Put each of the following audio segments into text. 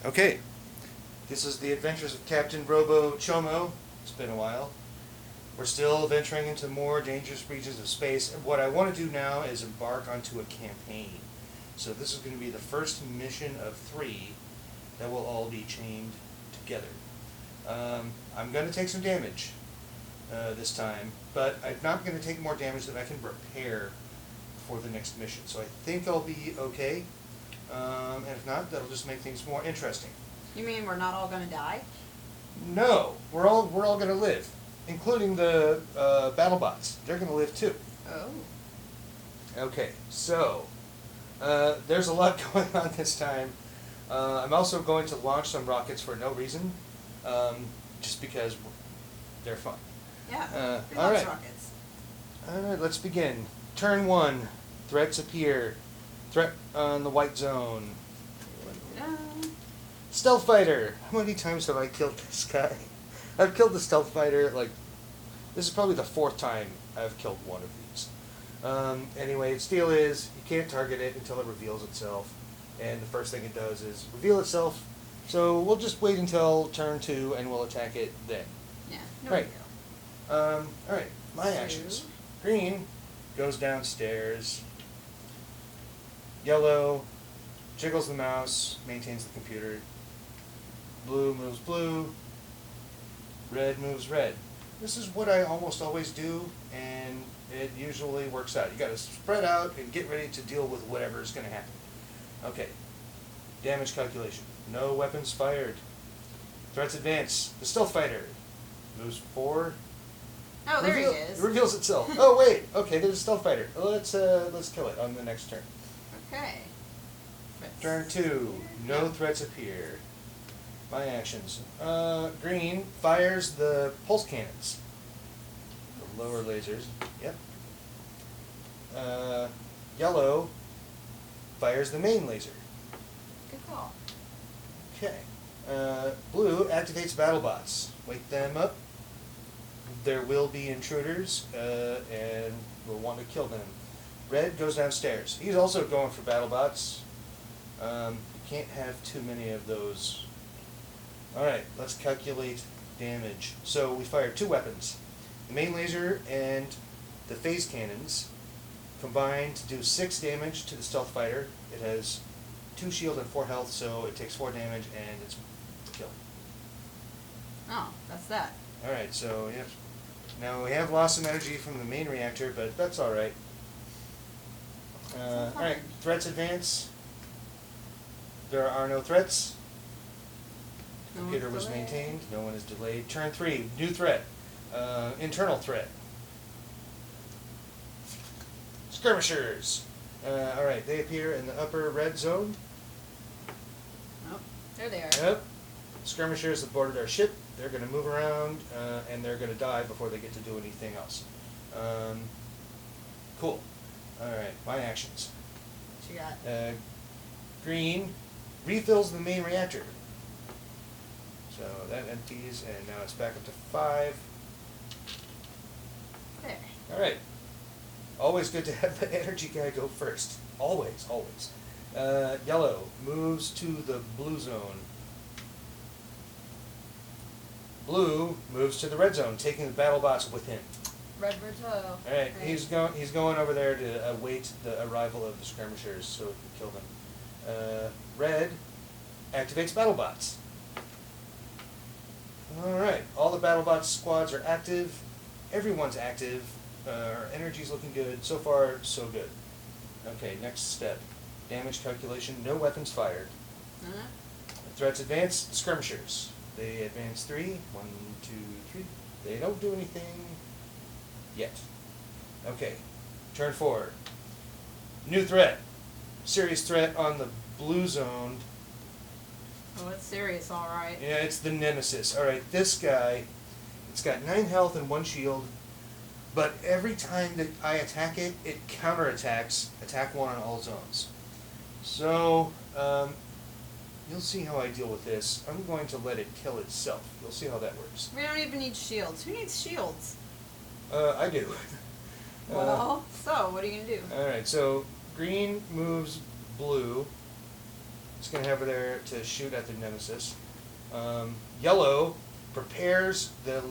Okay, this is the adventures of Captain RoboChomo. It's been a while. We're still venturing into more dangerous regions of space, and what I want to do now is embark onto a campaign. So this is going to be the first mission of 3 that will all be chained together. I'm going to take some damage this time, but I'm not going to take more damage than I can repair for the next mission. So I think I'll be okay, and if not, that'll just make things more interesting. You mean we're not all gonna die? No, we're all going to live, including the BattleBots. They're going to live too. Oh. Okay, so there's a lot going on this time. I'm also going to launch some rockets for no reason, just because they're fun. Yeah. Who all loves right. rockets? All right, let's begin. Turn 1. Threats appear. Threat on the white zone. No. Stealth fighter. How many times have I killed this guy? I've killed the stealth fighter, this is probably the 4th time I've killed one of these. Anyway, its deal is you can't target it until it reveals itself. And the first thing it does is reveal itself. So we'll just wait until turn 2 and we'll attack it then. Yeah. No Right. big deal. Alright, my actions. Green goes downstairs. Yellow jiggles the mouse, maintains the computer. Blue moves blue. Red moves red. This is what I almost always do, and it usually works out. You gotta spread out and get ready to deal with whatever is gonna happen. Okay. Damage calculation. No weapons fired. Threats advance. The stealth fighter moves 4. Oh, there he is. It reveals itself. Oh wait, okay, there's a stealth fighter. Let's kill it on the next turn. Okay. Turn 2. No threats appear. My actions. Green fires the pulse cannons. The lower lasers. Yep. Yellow fires the main laser. Good call. Okay. Blue activates BattleBots. Wake them up. There will be intruders, and we'll want to kill them. Red goes downstairs. He's also going for BattleBots. You can't have too many of those. Alright, let's calculate damage. So we fire 2 weapons. The main laser and the phase cannons combine to do 6 damage to the stealth fighter. It has 2 shield and 4 health, so it takes 4 damage and it's killed. Oh, that's that. Alright, so yeah. Now we have lost some energy from the main reactor, but that's alright. Alright, threats advance. There are no threats. Computer was maintained. No one is delayed. Turn 3. New threat. Internal threat. Skirmishers. Alright, they appear in the upper red zone. Oh, there they are. Yep. Skirmishers have boarded our ship. They're going to move around, and they're going to die before they get to do anything else. Cool. Alright, my actions. What you got? Green refills the main reactor. So that empties, and now it's back up to 5. There. Alright. Always good to have the energy guy go first. Always, always. Yellow moves to the blue zone. Blue moves to the red zone, taking the BattleBots with him. Red Berto. Alright, he's going over there to await the arrival of the skirmishers so he can kill them. Red activates BattleBots. Alright, all the BattleBots squads are active. Everyone's active. Our energy's looking good. So far, so good. Okay, next step. Damage calculation. No weapons fired. Threats advance. The skirmishers. They advance 3. 1, 2, 3. They don't do anything yet. Okay, turn 4. New threat. Serious threat on the blue zone. Oh, it's serious, all right. Yeah, it's the Nemesis. Alright, this guy, it's got 9 health and 1 shield, but every time that I attack it, it counterattacks attack 1 on all zones. So, you'll see how I deal with this. I'm going to let it kill itself. You'll see how that works. We don't even need shields. Who needs shields? I do. Well, so, what are you going to do? Alright, so green moves blue. It's going to have her there to shoot at the nemesis. Yellow prepares the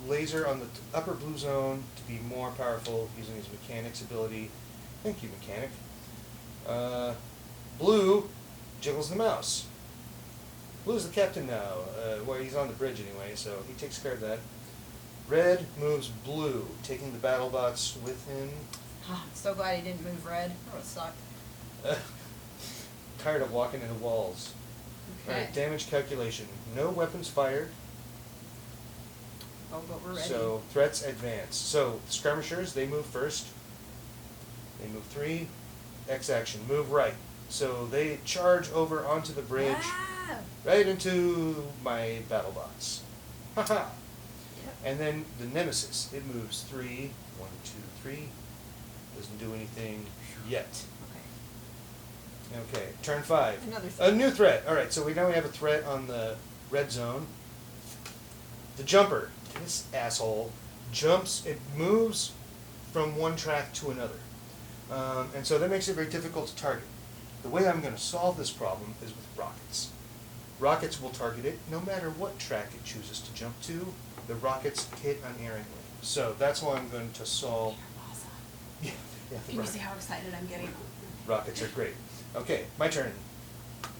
laser on the upper blue zone to be more powerful using his mechanic's ability. Thank you, mechanic. Blue jiggles the mouse. Blue's the captain now. Well, he's on the bridge anyway, so he takes care of that. Red moves blue, taking the battle bots with him. I'm so glad he didn't move red. That would have sucked. Tired of walking into walls. Okay. Alright, damage calculation. No weapons fired. Oh, but we're ready. So, threats advance. So, skirmishers, they move first. They move 3. X action, move right. So, they charge over onto the bridge, right into my battle bots. Haha! Yep. And then the nemesis, it moves 3. 1, 2, 3. Doesn't do anything yet. Okay, turn 5. Another threat. A new threat. Alright, so now we have a threat on the red zone. The jumper, this asshole, jumps, it moves from one track to another. And so that makes it very difficult to target. The way I'm going to solve this problem is with rockets. Rockets will target it no matter what track it chooses to jump to. The rockets hit unerringly. So that's how I'm going to solve. You're awesome. Yeah, Can you see how excited I'm getting? rockets are great. Okay, my turn.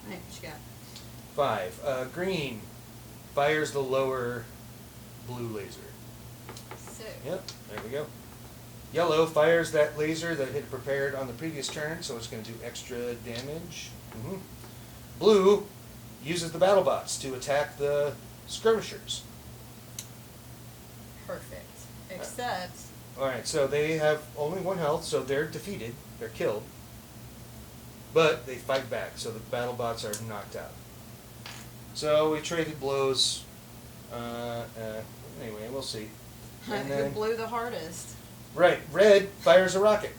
Alright, what you got? 5. Green fires the lower blue laser. Sick. Yep, there we go. Yellow fires that laser that had prepared on the previous turn, so it's going to do extra damage. Blue uses the battle bots to attack the skirmishers. Perfect. Except... Alright, so they have only 1 health, so they're defeated. They're killed. But they fight back, so the battle bots are knocked out. So we traded blows. Anyway, we'll see. And Who then, blew the hardest? right, red fires a rocket.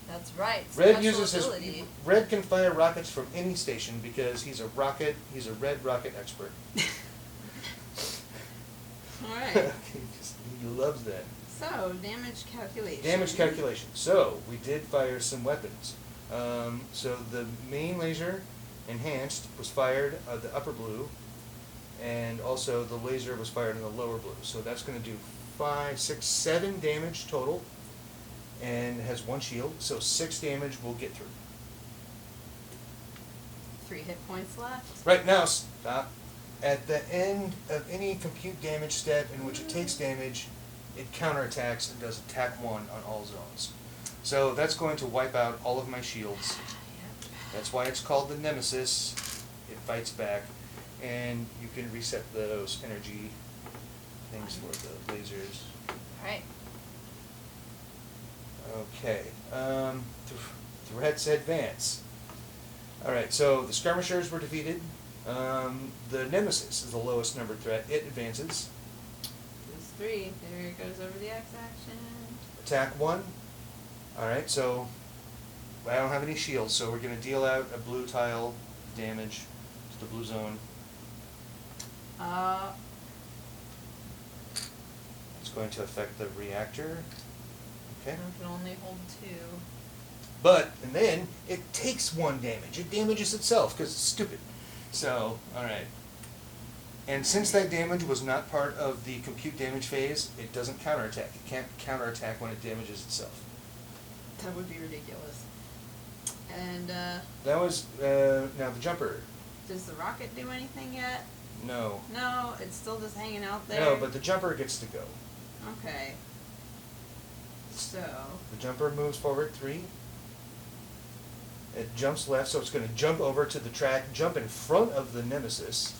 That's right. Red Special uses ability. his. Red can fire rockets from any station because he's a rocket. He's a red rocket expert. Alright. He loves that. So, damage calculation. Damage calculation. So we did fire some weapons. So the main laser, enhanced, was fired at the upper blue, and also the laser was fired in the lower blue. So that's going to do 5, 6, 7 damage total, and has 1 shield. So 6 damage will get through. 3 hit points left. Right now, stop. At the end of any compute damage step in which it takes damage, it counterattacks and does attack 1 on all zones. So that's going to wipe out all of my shields. Yep. That's why it's called the Nemesis. It fights back, and you can reset those energy things for the lasers. Alright. Okay. Threats advance. Alright, so the skirmishers were defeated. The Nemesis is the lowest numbered threat. It advances. There's 3. There it goes over the X action. Attack 1. Alright, so I don't have any shields, so we're going to deal out a blue tile damage to the blue zone. It's going to affect the reactor. Okay. I can only hold 2. But, and then, it takes 1 damage. It damages itself, because it's stupid. So, alright. And since that damage was not part of the compute damage phase, it doesn't counterattack. It can't counterattack when it damages itself. That would be ridiculous. And, That was, now the jumper. does the rocket do anything yet? No. No, it's still just hanging out there? No, but the jumper gets to go. Okay. So... The jumper moves forward 3. It jumps left, so it's going to jump over to the track, jump in front of the Nemesis.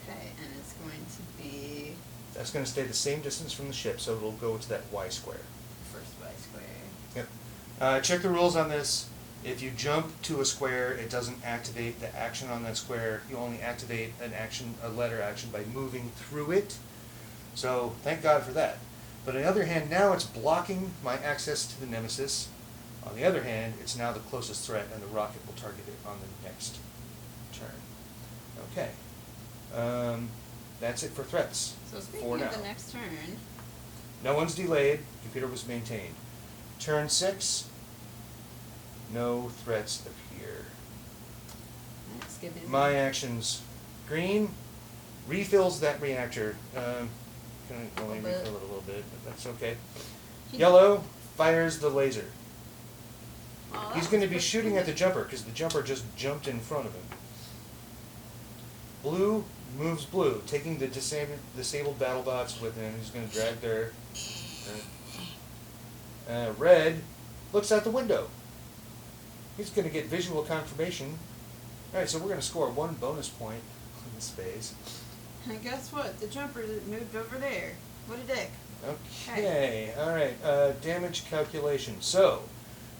Okay, and it's going to be... That's going to stay the same distance from the ship, so it'll go to that Y square. First Y square. Yep. Check the rules on this. If you jump to a square, it doesn't activate the action on that square. You only activate an action, a letter action, by moving through it. So thank God for that. But on the other hand, now it's blocking my access to the Nemesis. On the other hand, it's now the closest threat, and the rocket will target it on the next turn. Okay. That's it for threats. So for speaking now. of the next turn... No one's delayed. Computer was maintained. Turn 6. No threats appear. Let's get busy. My actions. Green refills that reactor. Can only Little bit. refill it a little bit, but that's okay. He- Yellow fires the laser. Oh, He's that going to was be pretty shooting quick. at the jumper because the jumper just jumped in front of him. Blue moves blue, taking the disabled battle bots with him. He's going to drag their. Red looks out the window. He's going to get visual confirmation. All right, so we're going to score 1 bonus point in this phase. And guess what? The jumper moved over there. What a dick. Okay, all right. Damage calculation. So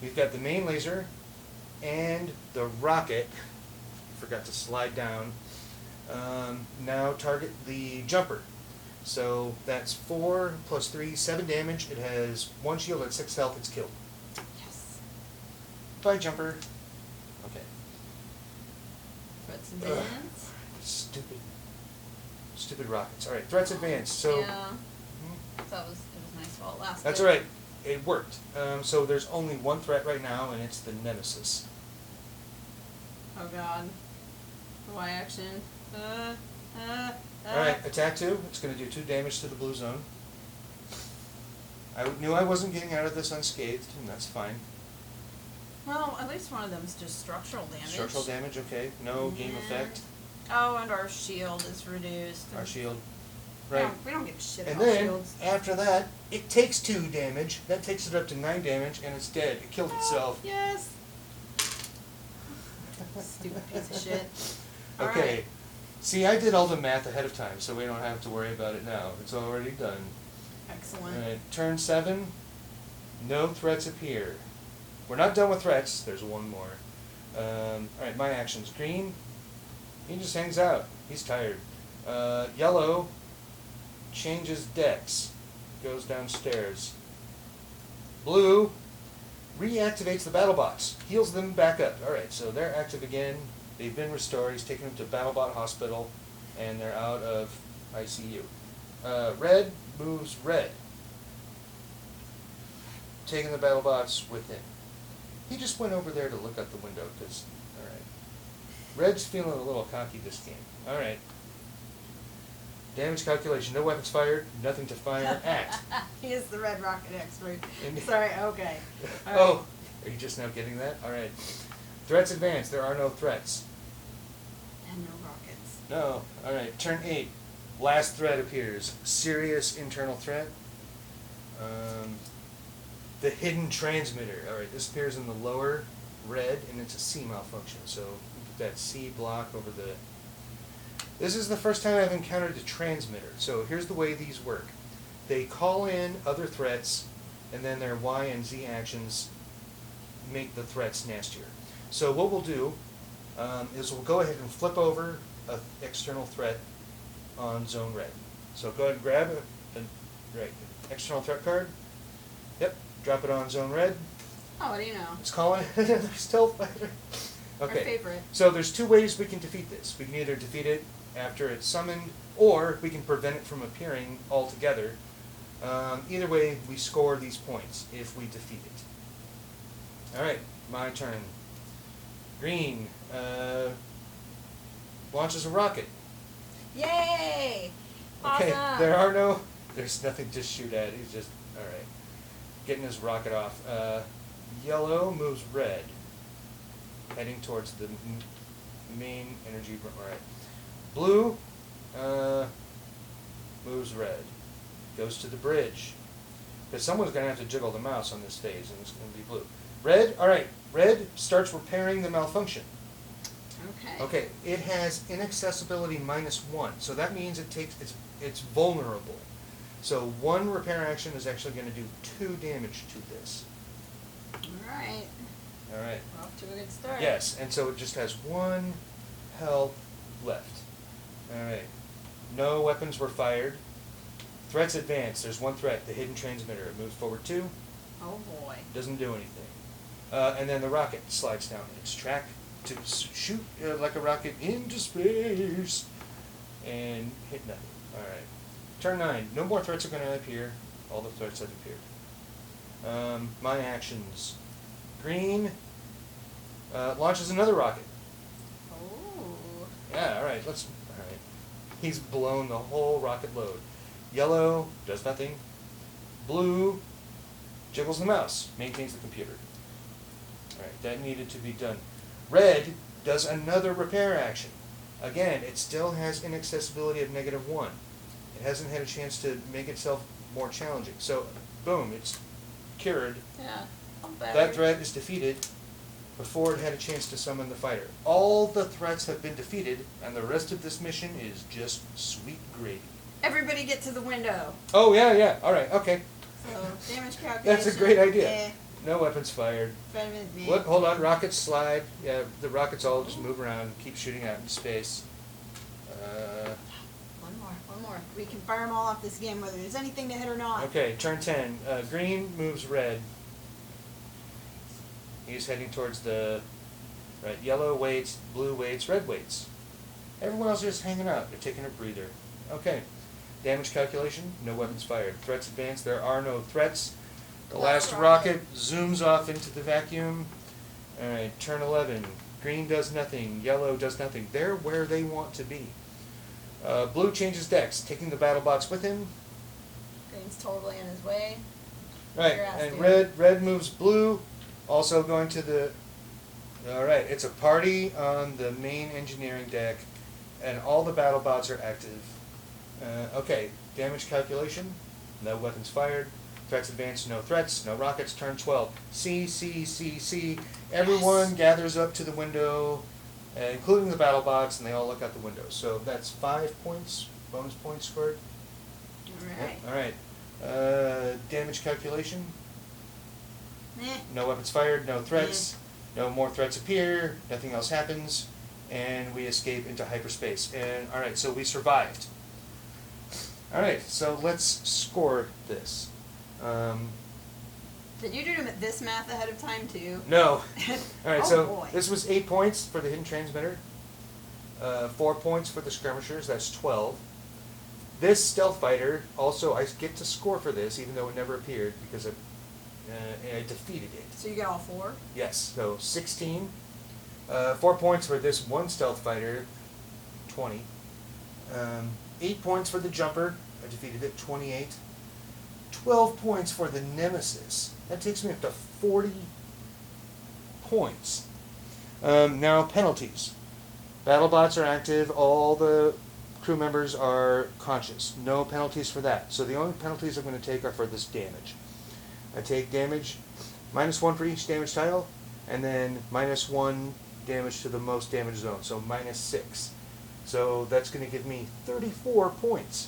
we've got the main laser and the rocket. Forgot to slide down. Now target the jumper. So that's 4 plus 3, 7 damage. It has 1 shield at 6 health. It's killed. Yes. Bye, jumper. Okay. Threats advance. Stupid rockets. All right, threats advance. So Yeah. Mhm. That was nice while it lasted. That's all right. It worked. So there's only 1 threat right now, and it's the Nemesis. Oh god. Y action. All right, attack 2. It's going to do 2 damage to the blue zone. I knew I wasn't getting out of this unscathed, and that's fine. Well, at least one of them's just structural damage. Structural damage, okay. No game Yeah. effect. Oh, and our shield is reduced. Our shield. We Right. don't, we don't give a shit And about then, shields. after that, it takes 2 damage. That takes it up to 9 damage, and it's dead. It killed itself. Yes. Stupid piece of shit. All Okay. right. See, I did all the math ahead of time, so we don't have to worry about it now. It's already done. Excellent. Alright, turn 7. No threats appear. We're not done with threats. There's 1 more. Alright, my action's green. He just hangs out. He's tired. Yellow changes decks. Goes downstairs. Blue reactivates the battle bots. Heals them back up. Alright, so they're active again. They've been restored. He's taken them to BattleBot Hospital, and they're out of ICU. Red moves red, taking the BattleBots with him. He just went over there to look out the window because, all right. Red's feeling a little cocky this game. All right. Damage calculation. No weapons fired. Nothing to fire. Act. He is the red rocket expert. And- Sorry, okay. All right. Oh, are you just now getting that? All right. Threats advance. There are no threats. And no rockets. No. All right. Turn 8. Last threat appears. Serious internal threat. The hidden transmitter. All right. This appears in the lower red, and it's a C malfunction. So we put that C block over the. This is the first time I've encountered a transmitter. So here's the way these work. They call in other threats, and then their Y and Z actions make the threats nastier. So what we'll do is we'll go ahead and flip over an external threat on zone red. So go ahead and grab right, external threat card. Yep, drop it on zone red. Oh, what do you know? It's calling another stealth fighter. Okay. Our favorite. So there's 2 ways we can defeat this. We can either defeat it after it's summoned, or we can prevent it from appearing altogether. Either way, we score these points if we defeat it. All right, my turn. Green launches a rocket. Yay! Okay, Awesome. there's nothing to shoot at. He's just, all right, getting his rocket off. Yellow moves red, heading towards the main energy. All right. Blue moves red, goes to the bridge. Because someone's going to have to jiggle the mouse on this phase, and it's going to be blue. Red, all right, red starts repairing the malfunction. Okay. Okay, it has inaccessibility -1, so that means it's vulnerable. So 1 repair action is actually going to do 2 damage to this. All right. All right. We're off to a good start. Yes, and so it just has 1 health left. All right. No weapons were fired. Threats advance. There's 1 threat, the hidden transmitter. It moves forward 2. Oh boy. Doesn't do anything. And then the rocket slides down its track to shoot like a rocket into space and hit nothing. All right. Turn 9. No more threats are going to appear. All the threats have appeared. My actions. Green Launches another rocket. Oh. Yeah, all right. He's blown the whole rocket load. Yellow does nothing. Blue jiggles the mouse, maintains the computer. All right, that needed to be done. Red does another repair action. Again, it still has inaccessibility of -1. It hasn't had a chance to make itself more challenging. So, boom, it's cured. Yeah. I'm better. That threat is defeated before it had a chance to summon the fighter. All the threats have been defeated, and the rest of this mission is just sweet gravy. Everybody get to the window. Oh, yeah, all right, okay. So, damage calculation. That's a great idea. Eh. No weapons fired. Meh. What? Hold on, rockets slide. Yeah, the rockets all just move around, keep shooting out in space. One more. We can fire them all off this game, whether there's anything to hit or not. Okay, turn 10. Green moves red. He's heading towards the right. Yellow waits, blue waits, red waits. Everyone else is just hanging out. They're taking a breather. Okay. Damage calculation, no weapons fired. Threats advanced, there are no threats. The last rocket zooms off into the vacuum. Alright, turn 11. Green does nothing, yellow does nothing. They're where they want to be. Blue changes decks, taking the battle box with him. Green's totally in his way. Right, and red moves blue, also going to the... Alright, it's a party on the main engineering deck, and all the battle bots are active. Okay, damage calculation, no weapons fired. Threats advanced, no threats, no rockets, turn 12. C. Everyone gathers up to the window, including the battle bots, and they all look out the window. So that's 5 points, bonus points scored. Alright. Yep, alright. Damage calculation, no weapons fired, no threats, no more threats appear, nothing else happens, and we escape into hyperspace. And alright, so we survived. Alright, so let's score this. Did you do this math ahead of time too? No. Alright, Oh, so boy. this was 8 points for the hidden transmitter, 4 points for the skirmishers, that's 12. This stealth fighter, also I get to score for this, even though it never appeared, because I defeated it. So you get all 4? Yes, so 16. 4 points for this one stealth fighter, 20. 8 points for the jumper, I defeated it, 28. 12 points for the nemesis. That takes me up to 40 points. Now penalties. BattleBots are active, all the crew members are conscious. No penalties for that. So the only penalties I'm going to take are for this damage. I take damage, -1 for each damage tile, and then -1 damage to the most damage zone, so -6. So that's going to give me 34 points.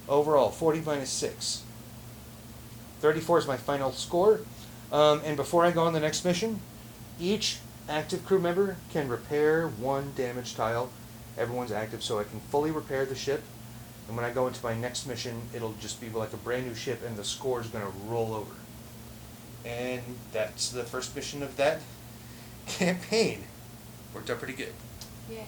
Overall, 40 minus 6. 34 is my final score. And before I go on the next mission, each active crew member can repair 1 damaged tile. Everyone's active, so I can fully repair the ship. And when I go into my next mission, it'll just be like a brand new ship, and the score is going to roll over. And that's the first mission of that campaign. Worked out pretty good. Yeah.